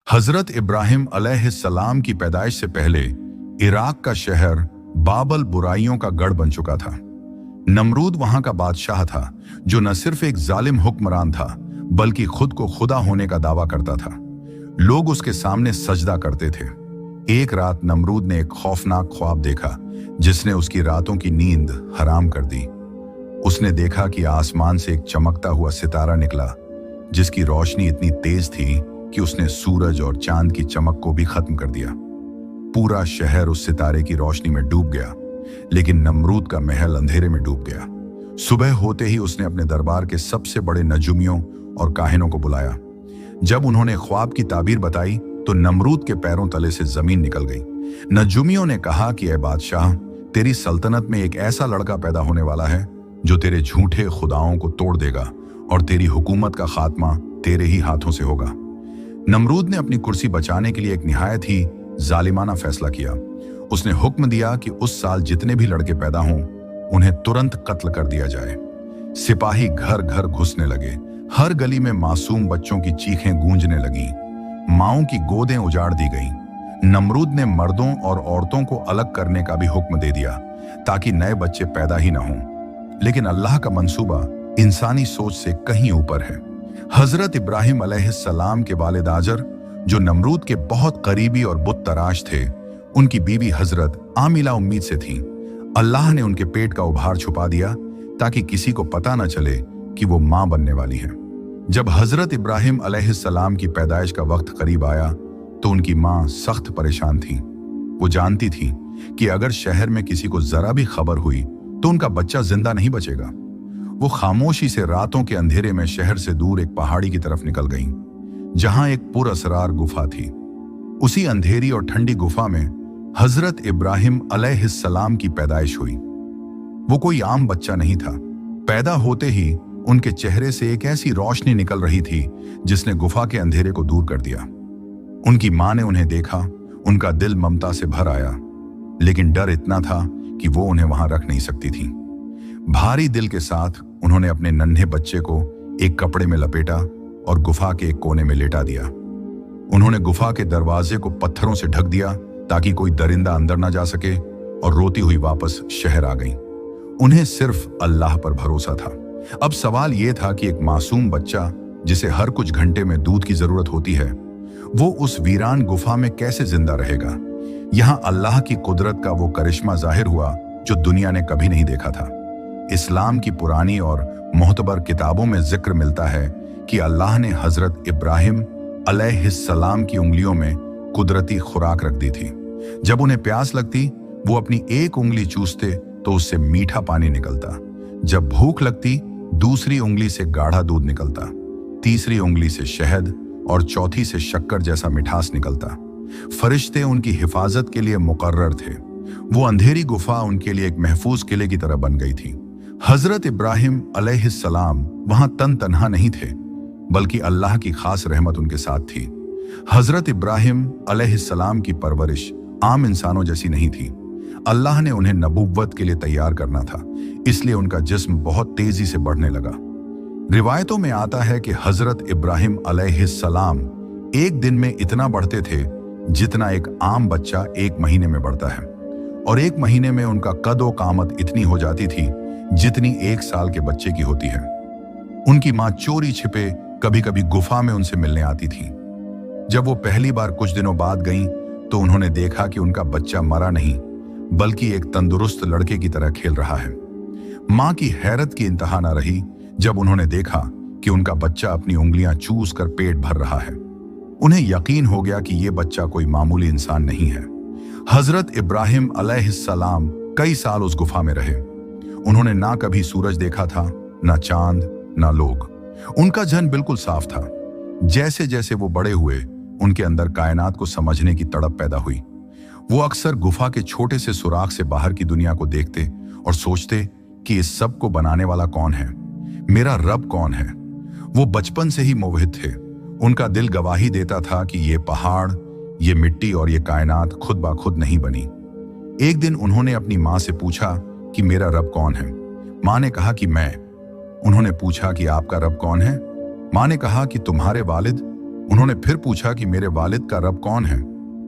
हजरत इब्राहिम अलैहिस्सलाम की पैदाइश से पहले इराक का शहर बाबल बुराइयों का गढ़ बन चुका था। नमरूद वहां का बादशाह था जो न सिर्फ एक जालिम हुक्मरान था बल्कि खुद को खुदा होने का दावा करता था। लोग उसके सामने सजदा करते थे। एक रात नमरूद ने एक खौफनाक ख्वाब देखा जिसने उसकी रातों की नींद हराम कर दी। उसने देखा कि आसमान से एक चमकता हुआ सितारा निकला जिसकी रोशनी इतनी तेज थी कि उसने सूरज और चांद की चमक को भी खत्म कर दिया। पूरा शहर उस सितारे की रोशनी में डूब गया, लेकिन नमरूद का महल अंधेरे में डूब गया। सुबह होते ही उसने अपने दरबार के सबसे बड़े नजुमियों और काहिनों को बुलाया। जब उन्होंने ख्वाब की ताबीर बताई तो नमरूद के पैरों तले से जमीन निकल गई। नजुमियों ने कहा कि ऐ बादशाह, तेरी सल्तनत में एक ऐसा लड़का पैदा होने वाला है जो तेरे झूठे खुदाओं को तोड़ देगा और तेरी हुकूमत का खात्मा तेरे ही हाथों से होगा। नमरूद ने अपनी कुर्सी बचाने के लिए एक निहायत ही जालिमाना फैसला किया। उसने हुक्म दिया कि उस साल जितने भी लड़के पैदा हों उन्हें तुरंत कत्ल कर दिया जाए। सिपाही घर घर घुसने लगे। हर गली में मासूम बच्चों की चीखें गूंजने लगी। माओं की गोदें उजाड़ दी गईं। नमरूद ने मर्दों और औरतों को अलग करने का भी हुक्म दे दिया ताकि नए बच्चे पैदा ही न हों। लेकिन अल्लाह का मंसूबा इंसानी सोच से कहीं ऊपर है। हजरत इब्राहिम अलैहिस्सलाम के वालिद आजर, जो नमरूद के बहुत करीबी और बुत तराश थे, उनकी बीवी हजरत आमिला उम्मीद से थीं। अल्लाह ने उनके पेट का उभार छुपा दिया ताकि किसी को पता न चले कि वो मां बनने वाली है। जब हजरत इब्राहिम अलैहिस्सलाम की पैदाइश का वक्त करीब आया तो उनकी मां सख्त परेशान थी। वो जानती थी कि अगर शहर में किसी को जरा भी खबर हुई तो उनका बच्चा जिंदा नहीं बचेगा। वो खामोशी से रातों के अंधेरे में शहर से दूर एक पहाड़ी की तरफ निकल गईं, जहां एक पुरअसरार गुफा थी। उसी अंधेरी और ठंडी गुफा में हजरत इब्राहिम अलैहिस्सलाम की पैदाइश हुई। वो कोई आम बच्चा नहीं था। पैदा होते ही उनके चेहरे से एक ऐसी रोशनी निकल रही थी जिसने गुफा के अंधेरे को दूर कर दिया। उनकी मां ने उन्हें देखा, उनका दिल ममता से भर आया, लेकिन डर इतना था कि वो उन्हें वहां रख नहीं सकती थी। भारी दिल के साथ उन्होंने अपने नन्हे बच्चे को एक कपड़े में लपेटा और गुफा के एक कोने में लेटा दिया। उन्होंने गुफा के दरवाजे को पत्थरों से ढक दिया ताकि कोई दरिंदा अंदर न जा सके, और रोती हुई वापस शहर आ गईं। उन्हें सिर्फ अल्लाह पर भरोसा था। अब सवाल यह था कि एक मासूम बच्चा जिसे हर कुछ घंटे में दूध की जरूरत होती है, वो उस वीरान गुफा में कैसे जिंदा रहेगा। यहां अल्लाह की कुदरत का वो करिश्मा जाहिर हुआ जो दुनिया ने कभी नहीं देखा था। इस्लाम की पुरानी और मोहतबर किताबों में जिक्र मिलता है कि अल्लाह ने हजरत इब्राहिम अलैहिस्सलाम की उंगलियों में कुदरती खुराक रख दी थी। जब उन्हें प्यास लगती वो अपनी एक उंगली चूसते तो उससे मीठा पानी निकलता। जब भूख लगती दूसरी उंगली से गाढ़ा दूध निकलता, तीसरी उंगली से शहद और चौथी से शक्कर जैसा मिठास निकलता। फरिश्ते उनकी हिफाजत के लिए मुकर्रर थे। वो अंधेरी गुफा उनके लिए एक महफूज किले की तरह बन गई थी। हजरत इब्राहिम अलैहिस्सलाम वहां तन तन्हा नहीं थे, बल्कि अल्लाह की खास रहमत उनके साथ थी। हजरत इब्राहिम अलैहिस्सलाम की परवरिश आम इंसानों जैसी नहीं थी। अल्लाह ने उन्हें नबुव्वत के लिए तैयार करना था, इसलिए उनका जिस्म बहुत तेजी से बढ़ने लगा। रिवायतों में आता है कि हजरत इब्राहिम अलैहिस्सलाम एक दिन में इतना बढ़ते थे जितना एक आम बच्चा एक महीने में बढ़ता है, और एक महीने में उनका कद व कामत इतनी हो जाती थी जितनी एक साल के बच्चे की होती है। उनकी मां चोरी छिपे कभी कभी गुफा में उनसे मिलने आती थी। जब वो पहली बार कुछ दिनों बाद गईं तो उन्होंने देखा कि उनका बच्चा मरा नहीं बल्कि एक तंदुरुस्त लड़के की तरह खेल रहा है। मां की हैरत की इंतहा न रही जब उन्होंने देखा कि उनका बच्चा अपनी उंगलियां चूस कर पेट भर रहा है। उन्हें यकीन हो गया कि यह बच्चा कोई मामूली इंसान नहीं है। हजरत इब्राहिम अलैहिस्सलाम कई साल उस गुफा में रहे। उन्होंने ना कभी सूरज देखा था, ना चांद, ना लोग। उनका जहन बिल्कुल साफ था। जैसे जैसे वो बड़े हुए उनके अंदर कायनात को समझने की तड़प पैदा हुई। वो अक्सर गुफा के छोटे से सुराख से बाहर की दुनिया को देखते और सोचते कि इस सब को बनाने वाला कौन है, मेरा रब कौन है। वो बचपन से ही मोहित थे। उनका दिल गवाही देता था कि ये पहाड़, ये मिट्टी और ये कायनात खुद ब खुद नहीं बनी। एक दिन उन्होंने अपनी मां से पूछा कि मेरा रब कौन है। मां ने कहा कि मैं। उन्होंने पूछा कि आपका रब कौन है। मां ने कहा कि तुम्हारे वालिद। उन्होंने फिर पूछा कि मेरे वालिद का रब कौन है?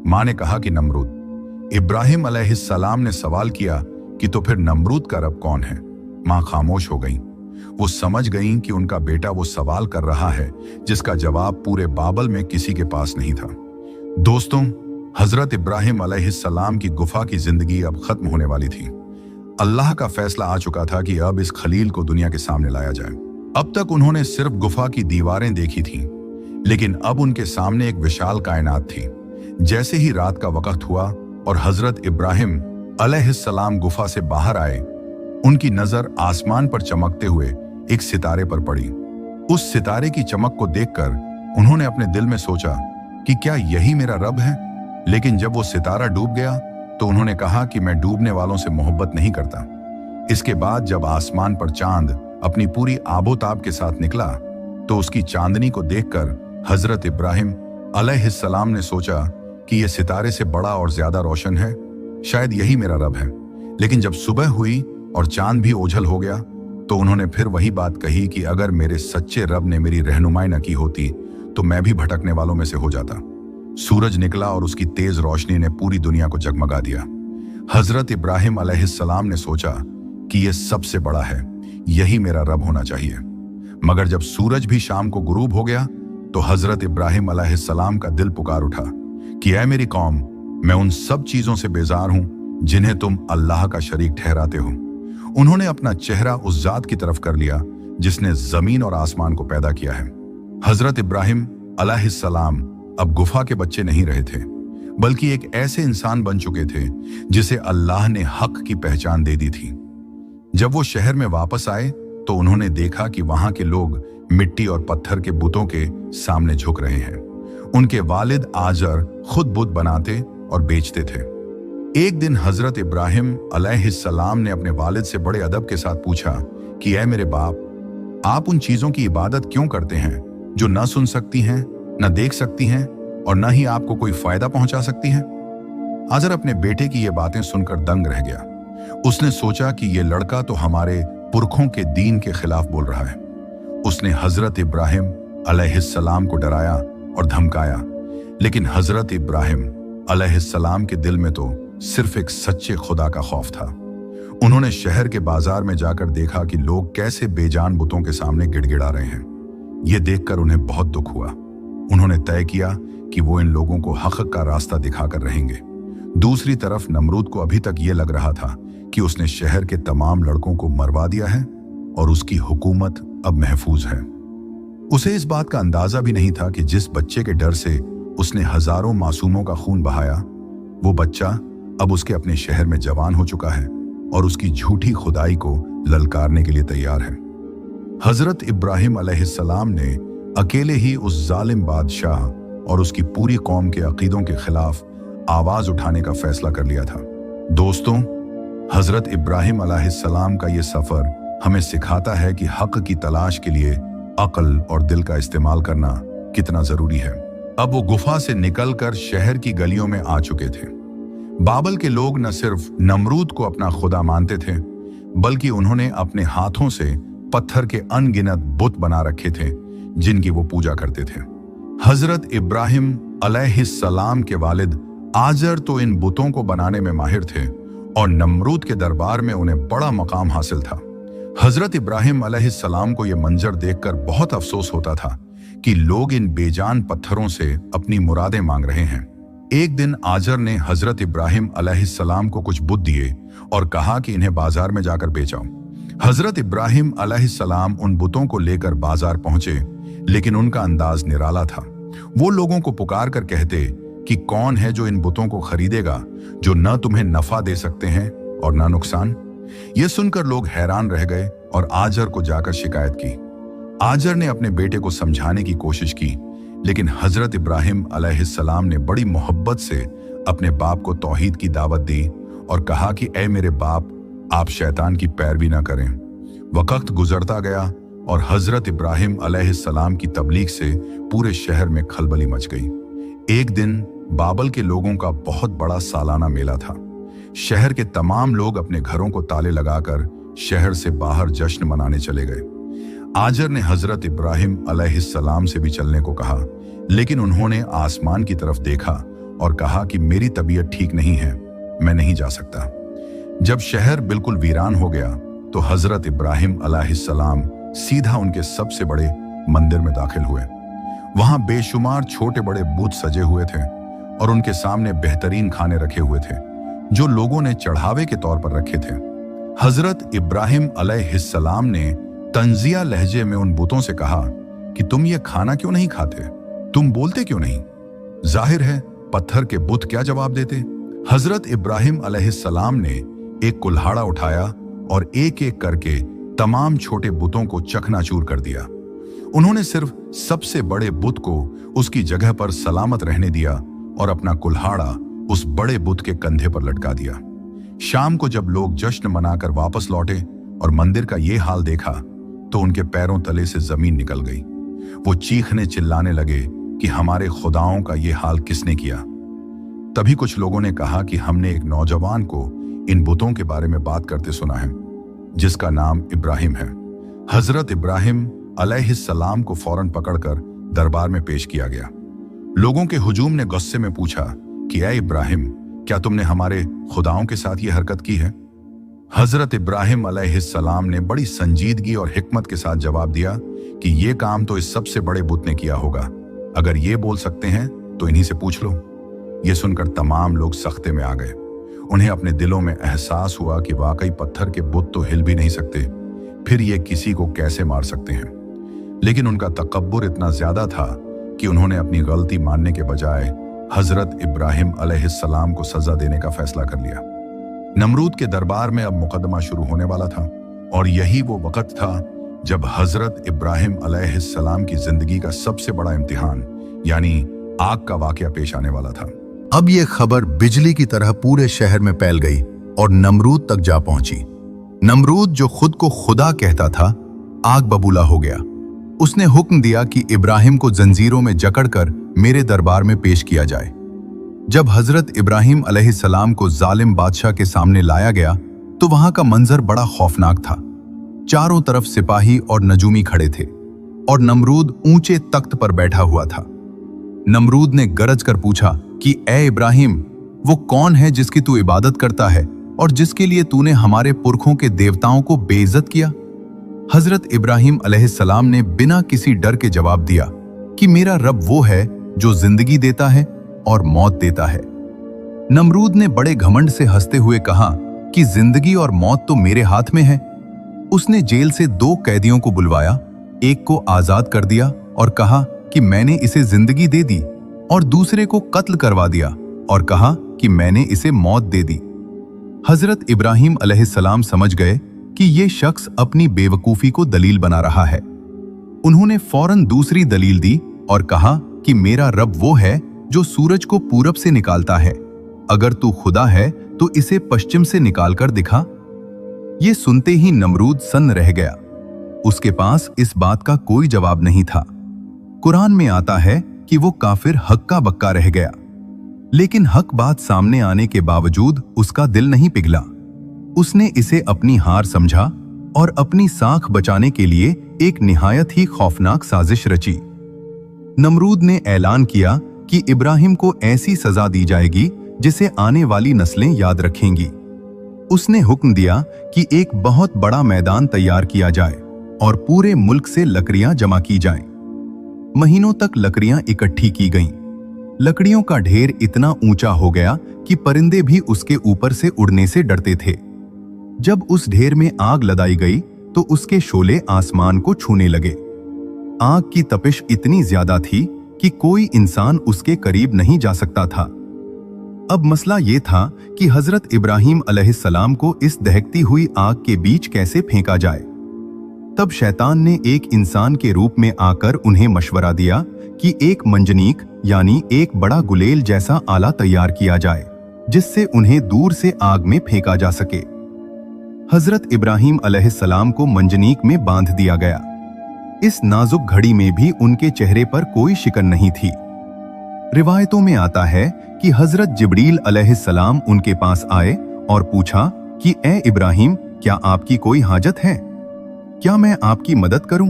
मां ने कहा कि नमरूद। इब्राहिम अलैहिस्सलाम ने सवाल किया कि तो फिर नमरूद का रब कौन है? मां खामोश हो गईं। वो समझ गईं कि उनका बेटा वो सवाल कर रहा है जिसका जवाब पूरे बाबल में किसी के पास नहीं था। दोस्तों, हजरत इब्राहिम अलैहिस्सलाम की गुफा की जिंदगी अब खत्म होने वाली थी। अल्लाह का फैसला आ चुका था कि अब इस खलील को दुनिया के सामने लाया जाए। अब तक उन्होंने सिर्फ गुफा की दीवारें देखी थीं, लेकिन अब उनके सामने एक विशाल कायनात थी। जैसे ही रात का वक्त हुआ और हजरत इब्राहिम अलैहिस्सलाम गुफा से बाहर आए, उनकी नजर आसमान पर चमकते हुए एक सितारे पर पड़ी। उस सितारे की चमक को देखकर उन्होंने अपने दिल में सोचा कि क्या यही मेरा रब है? लेकिन जब वो सितारा डूब गया तो उन्होंने कहा कि मैं डूबने वालों से मोहब्बत नहीं करता। इसके बाद जब आसमान पर चांद अपनी पूरी आबोताब के साथ निकला तो उसकी चांदनी को देखकर हजरत इब्राहिम अलैहिस्सलाम ने सोचा कि यह सितारे से बड़ा और ज्यादा रोशन है, शायद यही मेरा रब है। लेकिन जब सुबह हुई और चांद भी ओझल हो गया तो उन्होंने फिर वही बात कही कि अगर मेरे सच्चे रब ने मेरी रहनुमाई न की होती तो मैं भी भटकने वालों में से हो जाता। सूरज निकला और उसकी तेज रोशनी ने पूरी दुनिया को जगमगा दिया। हजरत इब्राहिम अलैहिस्सलाम ने सोचा कि यह सबसे बड़ा है, यही मेरा रब होना चाहिए। मगर जब सूरज भी शाम को गुरूब हो गया तो हजरत इब्राहिम अलैहिस्सलाम का दिल पुकार उठा कि ऐ मेरी कौम, मैं उन सब चीजों से बेजार हूं जिन्हें तुम अल्लाह का शरीक ठहराते हो। उन्होंने अपना चेहरा उस जात की तरफ कर लिया जिसने जमीन और आसमान को पैदा किया है। हजरत इब्राहिम अलैहिस्सलाम अब गुफा के बच्चे नहीं रहे थे, बल्कि एक ऐसे इंसान बन चुके थे जिसे अल्लाह ने हक की पहचान दे दी थी। जब वो शहर में वापस आए तो उन्होंने देखा कि वहां के लोग मिट्टी और पत्थर के बुतों के सामने झुक रहे हैं। उनके वालिद आजर खुद बुत बनाते और बेचते थे। एक दिन हजरत इब्राहिम अलैहिस्सलाम ने अपने वालिद से बड़े अदब के साथ पूछा कि ऐ मेरे बाप, आप उन चीजों की इबादत क्यों करते हैं जो न सुन सकती हैं, न देख सकती हैं और न ही आपको कोई फायदा पहुंचा सकती हैं? आजर अपने बेटे की ये बातें सुनकर दंग रह गया। उसने सोचा कि ये लड़का तो हमारे पुरखों के दीन के खिलाफ बोल रहा है। उसने हजरत इब्राहिम अलैहिस्सलाम को डराया और धमकाया, लेकिन हजरत इब्राहिम अलैहिस्सलाम के दिल में तो सिर्फ एक सच्चे खुदा का खौफ था। उन्होंने शहर के बाजार में जाकर देखा कि लोग कैसे बेजान बुतों के सामने गिड़गिड़ा रहे हैं। यह देखकर उन्हें बहुत दुख हुआ। उन्होंने तय किया कि वो इन लोगों को हक का रास्ता दिखाकर रहेंगे। दूसरी तरफ नमरूद को अभी तक ये लग रहा था कि उसने शहर के तमाम लड़कों को मरवा दिया है और उसकी हुकूमत अब महफूज है। उसे इस बात का अंदाजा भी नहीं था कि जिस बच्चे के डर से उसने हजारों मासूमों का खून बहाया, वो बच्चा अब उसके अपने शहर में जवान हो चुका है और उसकी झूठी खुदाई को ललकारने के लिए तैयार है। हजरत इब्राहिम अलैहिस्सलाम ने अकेले ही उस जालिम बादशाह और उसकी पूरी कौम के अकीदों के खिलाफ आवाज उठाने का फैसला कर लिया था। दोस्तों, हजरत इब्राहिम अलैहिस्सलाम का ये सफर हमें सिखाता है कि हक की तलाश के लिए अक्ल और दिल का इस्तेमाल करना कितना जरूरी है। अब वो गुफा से निकलकर शहर की गलियों में आ चुके थे। बाबल के लोग न सिर्फ नमरूद को अपना खुदा मानते थे, बल्कि उन्होंने अपने हाथों से पत्थर के अनगिनत बुत बना रखे थे जिनकी वो पूजा करते थे। हजरत इब्राहिम अलैहिस्सलाम के वालिद आजर तो इन बुतों को बनाने में माहिर थे और नमरूद के दरबार में उन्हें बड़ा मकाम हासिल था। हजरत इब्राहिम अलैहिस्सलाम को यह मंजर देखकर बहुत अफसोस होता था कि लोग इन बेजान पत्थरों से अपनी मुरादें मांग रहे हैं। एक दिन आजर ने हजरत इब्राहिम अलैहिस्सलाम को कुछ बुत दिए और कहा कि इन्हें बाजार में जाकर बेचाओ। हजरत इब्राहिम अलैहिस्सलाम उन बुतों को लेकर बाजार पहुंचे, लेकिन उनका अंदाज निराला था। वो लोगों को पुकार कर कहते कि कौन है जो इन बुतों को खरीदेगा जो न तुम्हें नफा दे सकते हैं और न नुकसान। यह सुनकर लोग हैरान रह गए और आजर को जाकर शिकायत की। आजर ने अपने बेटे को समझाने की कोशिश की, लेकिन हजरत इब्राहिम अलैहिस्सलाम ने बड़ी मोहब्बत से अपने बाप को तौहीद की दावत दी और कहा कि ऐ मेरे बाप, आप शैतान की पैरवी ना करें। वक्त गुजरता गया और हजरत इब्राहिम अलैहिस्सलाम की तबलीग से पूरे शहर में खलबली मच गई। एक दिन बाबल के लोगों का बहुत बड़ा सालाना मेला था। शहर के तमाम लोग अपने घरों को ताले लगाकर शहर से बाहर जश्न मनाने चले गए। आजर ने हजरत इब्राहिम अलैहिस्सलाम से भी चलने को कहा, लेकिन उन्होंने आसमान की तरफ देखा और कहा कि मेरी तबीयत ठीक नहीं है, मैं नहीं जा सकता। जब शहर बिल्कुल वीरान हो गया तो हजरत इब्राहिम अलैहिस्सलाम सीधा उनके सबसे बड़े मंदिर में दाखिल हुए। वहां बेशुमार छोटे बड़े बुत सजे हुए थे और उनके सामने बेहतरीन खाने रखे हुए थे जो लोगों ने चढ़ावे के तौर पर रखे थे। हजरत इब्राहिम अलैहिस्सलाम ने तंजिया लहजे में उन बुतों से कहा कि तुम ये खाना क्यों नहीं खाते, तुम बोलते क्यों नहीं? जाहिर है पत्थर के बुत क्या जवाब देते। हजरत इब्राहिम अलैहिस्सलाम ने एक कुल्हाड़ा उठाया और एक एक करके तमाम छोटे बुतों को चकनाचूर कर दिया। उन्होंने सिर्फ सबसे बड़े बुत को उसकी जगह पर सलामत रहने दिया और अपना कुल्हाड़ा उस बड़े बुत के कंधे पर लटका दिया। शाम को जब लोग जश्न मनाकर वापस लौटे और मंदिर का ये हाल देखा तो उनके पैरों तले से जमीन निकल गई। वो चीखने चिल्लाने लगे कि हमारे खुदाओं का ये हाल किसने किया। तभी कुछ लोगों ने कहा कि हमने एक नौजवान को इन बुतों के बारे में बात करते सुना है जिसका नाम इब्राहिम है। हजरत इब्राहिम अलैहिस्सलाम को फौरन पकड़कर दरबार में पेश किया गया। लोगों के हुजूम ने गुस्से में पूछा कि ऐ इब्राहिम, क्या तुमने हमारे खुदाओं के साथ ये हरकत की है? हजरत इब्राहिम अलैहिस्सलाम ने बड़ी संजीदगी और हिकमत के साथ जवाब दिया कि ये काम तो इस सबसे बड़े बुत ने किया होगा। अगर ये बोल सकते हैं तो इन्हीं से पूछ लो। ये सुनकर तमाम लोग सख्ते में आ गए। उन्हें अपने दिलों में एहसास हुआ कि वाकई पत्थर के बुत तो हिल भी नहीं सकते, फिर ये किसी को कैसे मार सकते हैं। लेकिन उनका तकब्बुर इतना ज्यादा था कि उन्होंने अपनी गलती मानने के बजाय हजरत इब्राहिम अलैहिस्सलाम को सजा देने का फैसला कर लिया। नमरूद के दरबार में अब मुकदमा शुरू होने वाला था और यही वो वक्त था जब हजरत इब्राहिम अलैहिस्सलाम की जिंदगी का सबसे बड़ा इम्तिहान यानी आग का वाकया पेश आने वाला था। अब ये खबर बिजली की तरह पूरे शहर में फैल गई और नमरूद तक जा पहुंची। नमरूद जो खुद को खुदा कहता था, आग बबूला हो गया। उसने हुक्म दिया कि इब्राहिम को जंजीरों में जकड़कर मेरे दरबार में पेश किया जाए। जब हजरत इब्राहिम अलैहिस्सलाम को जालिम बादशाह के सामने लाया गया तो वहां का मंजर बड़ा खौफनाक था। चारों तरफ सिपाही और नजूमी खड़े थे और नमरूद ऊंचे तख्त पर बैठा हुआ था। नमरूद ने गरज कर पूछा कि ए इब्राहिम, वो कौन है जिसकी तू इबादत करता है और जिसके लिए तूने हमारे पुरखों के देवताओं को बेइज्जत किया? हजरत इब्राहिम अलैहिस्सलाम ने बिना किसी डर के जवाब दिया कि मेरा रब वो है जो जिंदगी देता है और मौत देता है। नमरूद ने बड़े घमंड से हंसते हुए कहा कि जिंदगी और मौत तो मेरे हाथ में है। उसने जेल से 2 कैदियों को बुलवाया, एक को आजाद कर दिया और कहा कि मैंने इसे जिंदगी दे दी, और दूसरे को कत्ल करवा दिया और कहा कि मैंने इसे मौत दे दी। हजरत इब्राहिम अलैहिस्सलाम समझ गए कि ये शख्स अपनी बेवकूफी को दलील बना रहा है। उन्होंने फौरन दूसरी दलील दी और कहा कि मेरा रब वो है जो सूरज को पूरब से निकालता है। अगर तू खुदा है तो इसे पश्चिम से निकाल कर दिखा। ये सुनते ही नमरूद सन्न रह गया। उसके पास इस बात का कोई जवाब नहीं था। कुरान में आता है कि वो काफिर हक्का बक्का रह गया, लेकिन हक बात सामने आने के बावजूद उसका दिल नहीं पिघला। उसने इसे अपनी हार समझा और अपनी साख बचाने के लिए एक निहायत ही खौफनाक साजिश रची। नमरूद ने ऐलान किया कि इब्राहिम को ऐसी सजा दी जाएगी जिसे आने वाली नस्लें याद रखेंगी। उसने हुक्म दिया कि एक बहुत बड़ा मैदान तैयार किया जाए और पूरे मुल्क से लकड़ियां जमा की जाएं। महीनों तक लकड़ियां इकट्ठी की गईं। लकड़ियों का ढेर इतना ऊंचा हो गया कि परिंदे भी उसके ऊपर से उड़ने से डरते थे। जब उस ढेर में आग लगाई गई तो उसके शोले आसमान को छूने लगे। आग की तपिश इतनी ज्यादा थी कि कोई इंसान उसके करीब नहीं जा सकता था। अब मसला ये था कि हजरत इब्राहिम अलैहिस्सलाम को इस दहकती हुई आग के बीच कैसे फेंका जाए। तब शैतान ने एक इंसान के रूप में आकर उन्हें मशवरा दिया कि एक मंजनीक यानी एक बड़ा गुलेल जैसा आला तैयार किया जाए जिससे उन्हें दूर से आग में फेंका जा सके। हजरत इब्राहिम अलैहिस्सलाम को मंजनीक में बांध दिया गया। इस नाजुक घड़ी में भी उनके चेहरे पर कोई शिकन नहीं थी। रिवायतों में आता है कि हजरत जिब्रील अलैहिस्सलाम उनके पास आए और पूछा कि ए इब्राहिम, क्या आपकी कोई हाजत है? क्या मैं आपकी मदद करूं?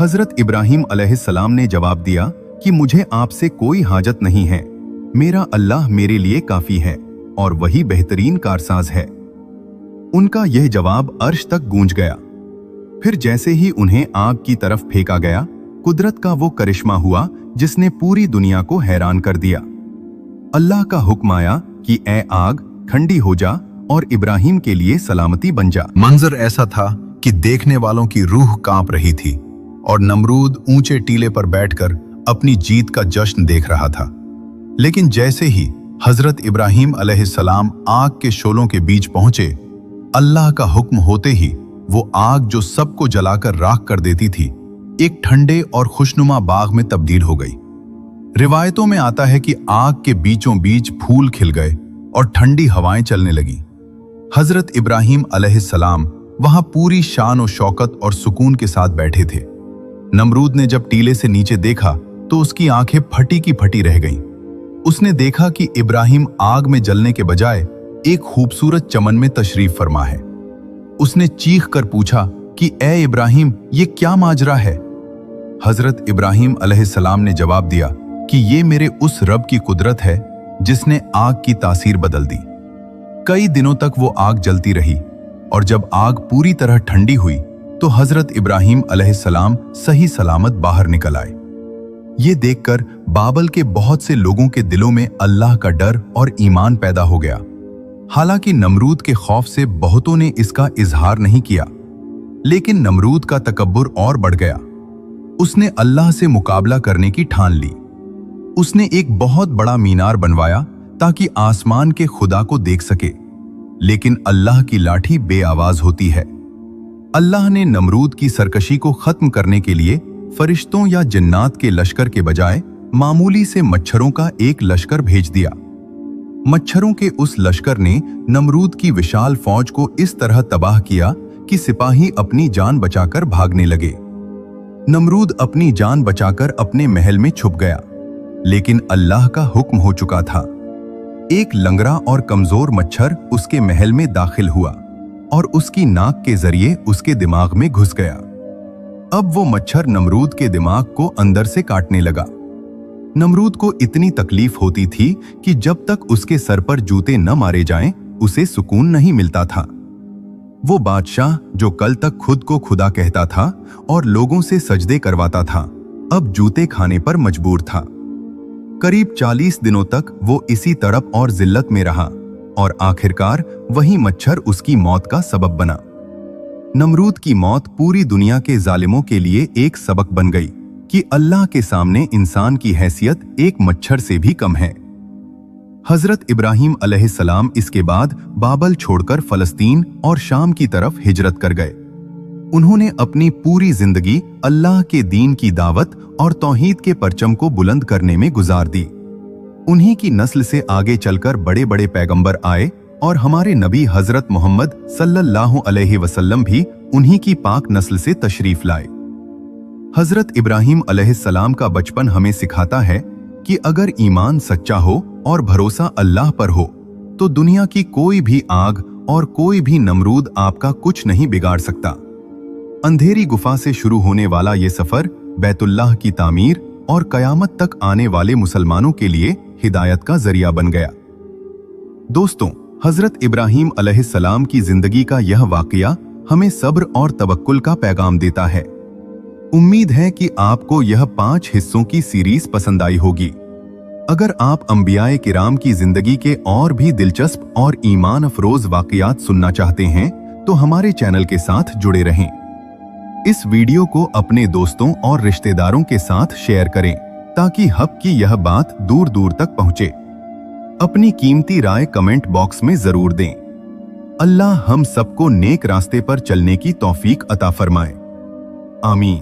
हजरत इब्राहिम अलैहिस्सलाम ने जवाब दिया कि मुझे आपसे कोई हाजत नहीं है, मेरा अल्लाह मेरे लिए काफी है और वही बेहतरीन कारसाज है। उनका यह जवाब अर्श तक गूंज गया। फिर जैसे ही उन्हें आग की तरफ फेंका गया, कुदरत का वो करिश्मा हुआ जिसने पूरी दुनिया को हैरान कर दिया। अल्लाह का हुक्म आया कि ए आग ठंडी हो जा और इब्राहिम के लिए सलामती बन जा। मंजर ऐसा था कि देखने वालों की रूह कांप रही थी और नमरूद ऊंचे टीले पर बैठकर अपनी जीत का जश्न देख रहा था। लेकिन जैसे ही हजरत इब्राहिम अलैहिस्सलाम आग के शोलों के बीच पहुंचे, अल्लाह का हुक्म होते ही वो आग जो सबको जलाकर राख कर देती थी, एक ठंडे और खुशनुमा बाग में तब्दील हो गई। रिवायतों में आता है कि आग के बीचों बीच फूल खिल गए और ठंडी हवाएं चलने लगी। हजरत इब्राहिम अलैहिस्सलाम वहां पूरी शान और शौकत और सुकून के साथ बैठे थे। नमरूद ने जब टीले से नीचे देखा तो उसकी आंखें फटी की फटी रह गईं। उसने देखा कि इब्राहिम आग में जलने के बजाय एक खूबसूरत चमन में तशरीफ फरमा है। उसने चीख कर पूछा कि ए इब्राहिम, ये क्या माजरा है? हजरत इब्राहिम अलैहिस्सलाम ने जवाब दिया कि ये मेरे उस रब की कुदरत है जिसने आग की तासीर बदल दी। कई दिनों तक वो आग जलती रही और जब आग पूरी तरह ठंडी हुई तो हजरत इब्राहिम अलैहिस्सलाम सही सलामत बाहर निकल आए। ये देखकर बाबल के बहुत से लोगों के दिलों में अल्लाह का डर और ईमान पैदा हो गया। हालांकि नमरूद के खौफ से बहुतों ने इसका इजहार नहीं किया, लेकिन नमरूद का तकब्बुर और बढ़ गया। उसने अल्लाह से मुकाबला करने की ठान ली। उसने एक बहुत बड़ा मीनार बनवाया ताकि आसमान के खुदा को देख सके, लेकिन अल्लाह की लाठी बेआवाज होती है। अल्लाह ने नमरूद की सरकशी को खत्म करने के लिए फरिश्तों या जिन्नात के लश्कर के बजाय मामूली से मच्छरों का एक लश्कर भेज दिया। मच्छरों के उस लश्कर ने नमरूद की विशाल फौज को इस तरह तबाह किया कि सिपाही अपनी जान बचाकर भागने लगे। नमरूद अपनी जान बचाकर अपने महल में छुप गया, लेकिन अल्लाह का हुक्म हो चुका था। एक लंगड़ा और कमजोर मच्छर उसके महल में दाखिल हुआ और उसकी नाक के जरिए उसके दिमाग में घुस गया। अब वो मच्छर नमरूद के दिमाग को अंदर से काटने लगा। नमरूद को इतनी तकलीफ होती थी कि जब तक उसके सर पर जूते न मारे जाएं, उसे सुकून नहीं मिलता था। वो बादशाह जो कल तक खुद को खुदा कहता था और लोगों से सजदे करवाता था, अब जूते खाने पर मजबूर था। करीब 40 दिनों तक वो इसी तड़प और जिल्लत में रहा और आखिरकार वही मच्छर उसकी मौत का सबब बना। नमरूद की मौत पूरी दुनिया के जालिमों के लिए एक सबक बन गई कि अल्लाह के सामने इंसान की हैसियत एक मच्छर से भी कम है। हजरत इब्राहिम अलैहिस्सलाम इसके बाद बाबल छोड़कर फलस्तीन और शाम की तरफ हिजरत कर गए। उन्होंने अपनी पूरी जिंदगी अल्लाह के दीन की दावत और तौहीद के परचम को बुलंद करने में गुजार दी। उन्हीं की नस्ल से आगे चलकर बड़े बड़े पैगंबर आए और हमारे नबी हजरत मोहम्मद सल्लल्लाहु अलैहि वसल्लम भी उन्हीं की पाक नस्ल से तशरीफ लाए। हजरत इब्राहिम अलैहिस्सलाम का बचपन हमें सिखाता है कि अगर ईमान सच्चा हो और भरोसा अल्लाह पर हो तो दुनिया की कोई भी आग और कोई भी नमरूद आपका कुछ नहीं बिगाड़ सकता। अंधेरी गुफा से शुरू होने वाला ये सफर बैतुल्लाह की तामीर और कयामत तक आने वाले मुसलमानों के लिए हिदायत का जरिया बन गया। दोस्तों, हजरत इब्राहिम अलैहिस्सलाम की जिंदगी का यह वाकया हमें सब्र और तवक्कुल का पैगाम देता है। उम्मीद है कि आपको यह 5 हिस्सों की सीरीज पसंद आई होगी। अगर आप अंबियाए किराम की जिंदगी के और भी दिलचस्प और ईमान अफरोज वाकयात सुनना चाहते हैं तो हमारे चैनल के साथ जुड़े रहें। इस वीडियो को अपने दोस्तों और रिश्तेदारों के साथ शेयर करें ताकि हक की यह बात दूर दूर तक पहुंचे। अपनी कीमती राय कमेंट बॉक्स में जरूर दें। अल्लाह हम सबको नेक रास्ते पर चलने की तौफीक अता फरमाए। आमीन।